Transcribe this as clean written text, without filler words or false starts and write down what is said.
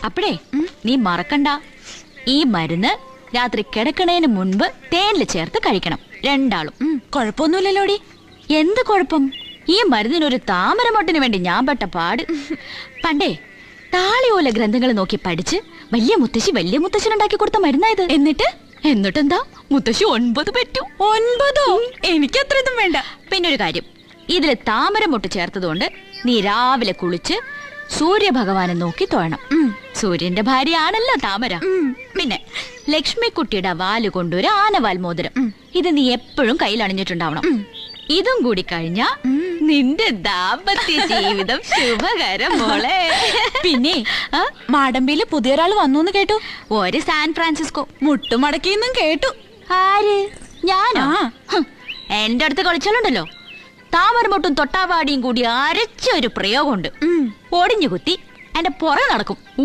അപ്പഴേ നീ മറക്കണ്ട, ഈ മരുന്ന് രാത്രി കിടക്കണേന് മുൻപ് തേനിൽ ചേർത്ത് കഴിക്കണം, രണ്ടാളും. കുഴപ്പമൊന്നുമില്ലല്ലോടി. എന്ത് കുഴപ്പം? ഈ മരുന്നിനൊരു താമരമൊട്ടിന് വേണ്ടി ഞാൻ പെട്ട പാട്. പണ്ടേ താളിയോല ഗ്രന്ഥങ്ങൾ നോക്കി പഠിച്ച് വലിയ മുത്തശ്ശനുണ്ടാക്കി കൊടുത്ത മരുന്നായത്. എന്നിട്ടെന്താ, മുത്തശ്ശി 9 പെറ്റു. 9? എനിക്ക് അത്രയൊന്നും വേണ്ട. പിന്നൊരു കാര്യം, ഇതില് താമരമൊട്ട് ചേർത്തതുകൊണ്ട് നീ രാവിലെ കുളിച്ച് സൂര്യഭഗവാനെ നോക്കി തൊഴണം. സൂര്യന്റെ ഭാര്യയാണല്ലോ താമര. പിന്നെ ലക്ഷ്മിക്കുട്ടിയുടെ വാല് കൊണ്ടൊരു ആനവാൽ മോതിരം, ഇത് നീ എപ്പോഴും കയ്യിൽ അണിഞ്ഞിട്ടുണ്ടാവണം. ഇതും കൂടി കഴിഞ്ഞ നിന്റെ ദാമ്പത്യ ജീവിതം ശുഭകരം മോളെ. പിന്നെ മാടമ്പിയില് പുതിയൊരാൾ വന്നു കേട്ടു. ഒരു സാൻ ഫ്രാൻസിസ്കോ മുട്ടുമടക്കിന്നും കേട്ടു. ആര്? ഞാനോ? എന്റെ അടുത്ത് കളിച്ചാലുണ്ടല്ലോ, താമരമൊട്ടും തൊട്ടാവാടിയും കൂടി അരച്ച ഒരു പ്രയോഗമുണ്ട്. ഒടിഞ്ഞു കുത്തി എന്റെ പുറകെ നടക്കും.